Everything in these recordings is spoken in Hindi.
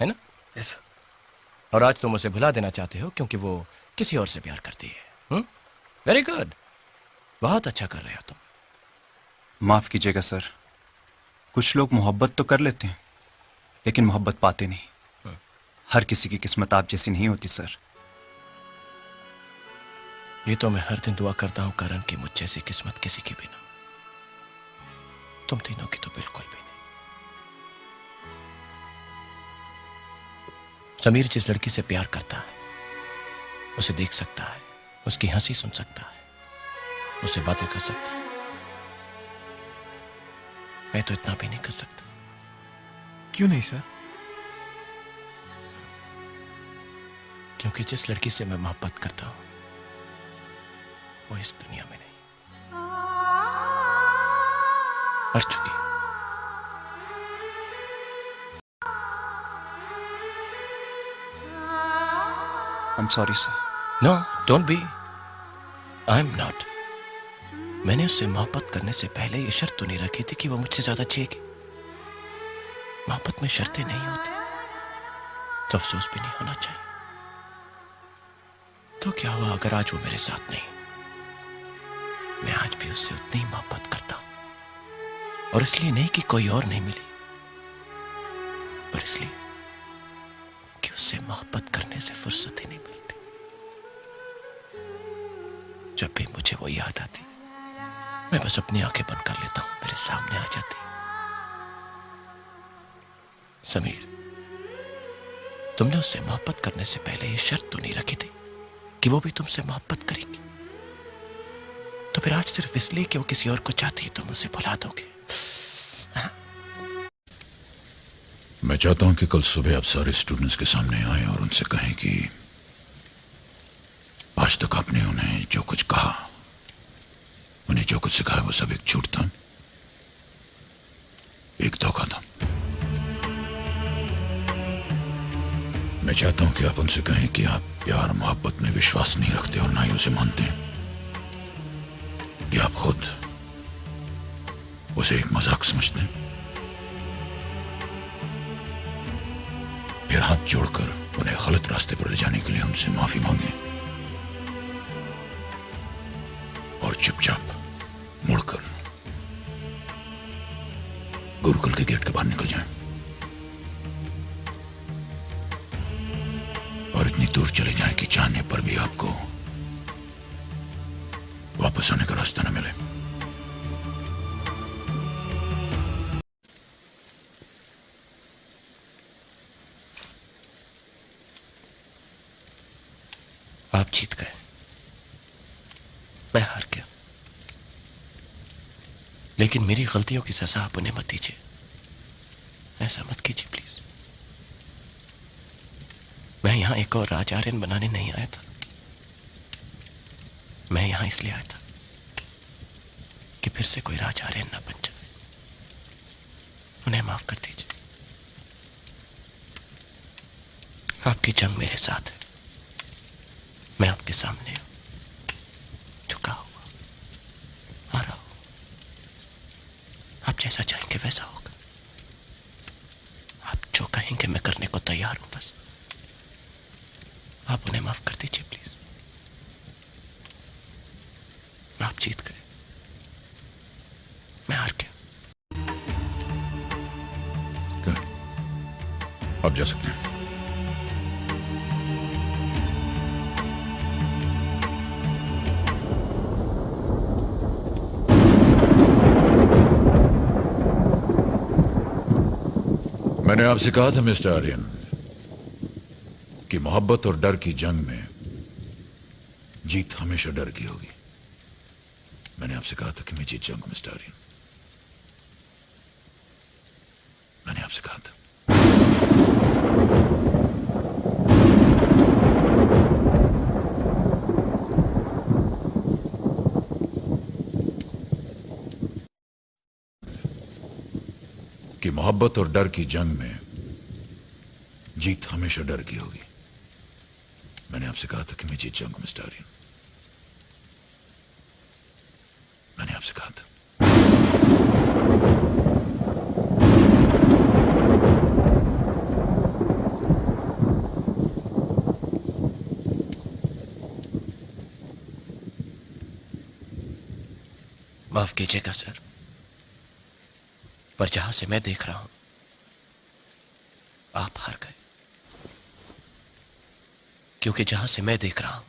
है ना? यस। और आज तुम उसे भुला देना चाहते हो क्योंकि वो किसी और से प्यार करती है। वेरी गुड, बहुत अच्छा कर रहे हो तुम। माफ कीजिएगा सर, कुछ लोग मोहब्बत तो कर लेते हैं लेकिन मोहब्बत पाते नहीं। हर किसी की किस्मत आप जैसी नहीं होती सर। ये तो मैं हर दिन दुआ करता हूं करण की मुझ जैसी किस्मत किसी की भी ना। तुम तीनों की तो बिल्कुल भी नहीं। समीर जिस लड़की से प्यार करता है उसे देख सकता है, उसकी हंसी सुन सकता है, उससे बातें कर सकता है। मैं तो इतना भी नहीं कर सकता। क्यों नहीं सर? क्योंकि जिस लड़की से मैं मोहब्बत करता हूं वो इस दुनिया में नहीं, मर चुकी है। I'm sorry sir. No, don't be. I'm not. मैंने उससे मोहब्बत करने से पहले ये शर्त तो नहीं रखी थी कि वो मुझसे ज्यादा जिएगी। मोहब्बत में शर्तें नहीं होती तो अफसोस भी नहीं होना चाहिए। तो क्या हुआ अगर आज वो मेरे साथ नहीं? मैं आज भी उससे उतनी ही मोहब्बत करता हूं, और इसलिए नहीं कि कोई और नहीं मिली, पर इसलिए कि उससे मोहब्बत करने से फुर्सत ही नहीं मिलती। जब भी मुझे वो याद आती मैं बस अपनी आंखें बंद कर लेता हूं, मेरे सामने आ जाती। समीर, तुमने उससे मोहब्बत करने से पहले ये शर्त तो नहीं रखी थी कि वो भी तुमसे मोहब्बत करेगी? तो फिर आज सिर्फ इसलिए कि वो किसी और को चाहती है तुम उसे भुला दोगे? मैं चाहता हूं कि कल सुबह आप सारे स्टूडेंट्स के सामने आए और उनसे कहें कि आज तक आपने उन्हें जो कुछ कहा, उन्हें जो कुछ सिखाया, वो सब एक झूठ था, एक धोखा था। मैं चाहता हूं कि आप उनसे कहें कि आप प्यार मोहब्बत में विश्वास नहीं रखते और ना ही उसे मानते हैं, कि आप खुद उसे एक मजाक समझते हैं। फिर हाथ जोड़कर उन्हें गलत रास्ते पर ले जाने के लिए उनसे माफी मांगे और चुपचाप मुड़कर गुरुकुल के गेट के बाहर निकल जाएं और इतनी दूर चले जाएं कि चाहने पर भी आपको वापस आने का रास्ता न मिले। आप जीत गए, मैं हार गया, लेकिन मेरी गलतियों की सजा आप उन्हें मत दीजिए। ऐसा मत कीजिए प्लीज। मैं यहां एक और राज आर्यन बनाने नहीं आया था। मैं यहां इसलिए आया था कि फिर से कोई राज आर्यन ना बन जाए। उन्हें माफ कर दीजिए। आपकी जंग मेरे साथ है, मैं आपके सामने हूं, झुका हुआ, हारा हुआ। आप जैसा चाहेंगे वैसा होगा। आप जो कहेंगे मैं करने को तैयार हूं। बस आप उन्हें माफ कर दीजिए प्लीज। आप जीत गए, मैं हार गया। आप जा सकते हैं। मैंने आपसे कहा था मिस्टर आर्यन कि मोहब्बत और डर की जंग में जीत हमेशा डर की होगी। मैंने आपसे कहा था कि मैं जीत जाऊंगा मिस्टर आर्यन। मैंने आपसे कहा था। कि मोहब्बत और डर की जंग में जीत हमेशा डर की होगी। मैंने आपसे कहा था कि मैं जीत जाऊंगा मिस्टर आर्यन। मैंने आपसे कहा था। माफ कीजिएगा सर, पर जहां से मैं देख रहा हूं आप हार गए। क्योंकि जहां से मैं देख रहा हूं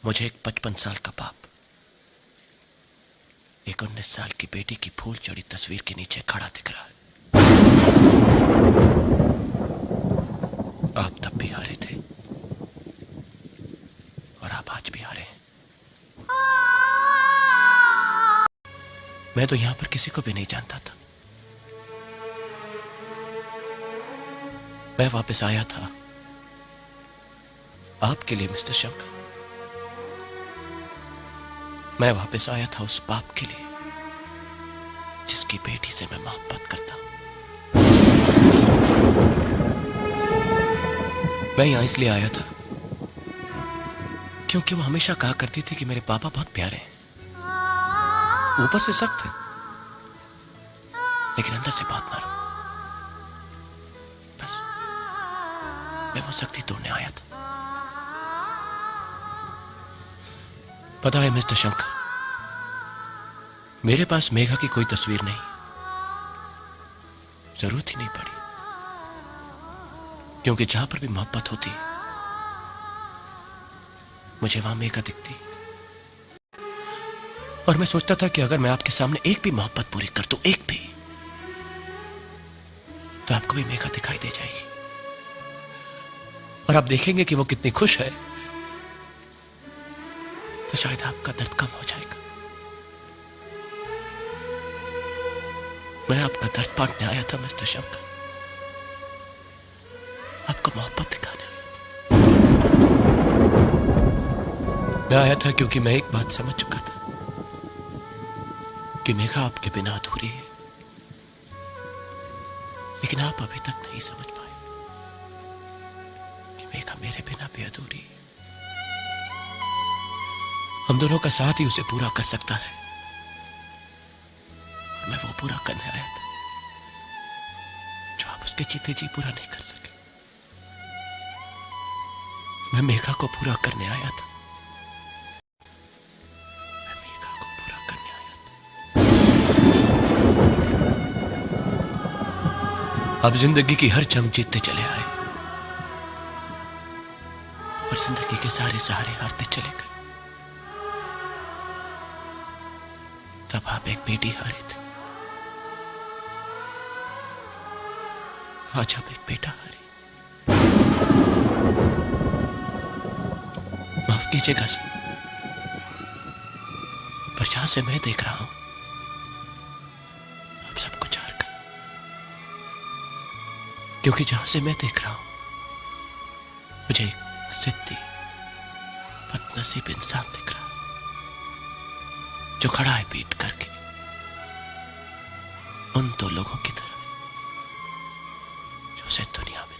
मुझे एक 55 साल का बाप एक 19 साल की बेटी की फूल चढ़ी तस्वीर के नीचे खड़ा दिख रहा है। आप तब भी हारे थे और आप आज भी हारे हैं। मैं तो यहां पर किसी को भी नहीं जानता था। मैं वापस आया था आपके लिए मिस्टर शंकर। मैं वापस आया था उस बाप के लिए जिसकी बेटी से मैं मोहब्बत करता हूं। मैं यहां इसलिए आया था क्योंकि वो हमेशा कहा करती थी कि मेरे पापा बहुत प्यारे हैं, ऊपर से सख्त है लेकिन अंदर से बहुत नरम। बस मैं वो सख्ती तोड़ने आया था। पता है मिस्टर शंकर, मेरे पास मेघा की कोई तस्वीर नहीं, जरूरत ही नहीं पड़ी, क्योंकि जहां पर भी मोहब्बत होती है मुझे वहां मेघा दिखती। और मैं सोचता था कि अगर मैं आपके सामने एक भी मोहब्बत पूरी कर दूं, एक भी, तो आपको भी मेघा दिखाई दे जाएगी और आप देखेंगे कि वो कितनी खुश है, तो शायद आपका दर्द कम हो जाएगा। मैं आपका दर्द बांटने आया था मिस्टर शंकर, आपको मोहब्बत दिखाने आया था। मैं आया था क्योंकि मैं एक बात समझ चुका था कि मेघा आपके बिना अधूरी है, लेकिन आप अभी तक नहीं समझ पाए कि मेघा मेरे बिना भी अधूरी है। हम दोनों का साथ ही उसे पूरा कर सकता है और मैं वो पूरा करने आया था जो आप उसके जीते जी पूरा नहीं कर सके। मैं मेघा को पूरा करने आया था। मैं मेघा को पूरा करने आया था। अब जिंदगी की हर जंग जीतते चले आए और जिंदगी के सारे सहारे हारते चले गए। तब आप एक बेटी हारे थे, आज आप एक बेटा हारे। माफ कीजिएगा सर, पर जहां से मैं देख रहा हूं आप सब कुछ हार गए। क्योंकि जहां से मैं देख रहा हूं मुझे एक जिद्दी बदनसीब इंसान दिख रहा है जो खड़ा है पीट करके उन दो लोगों की तरफ जो उसे दुनिया में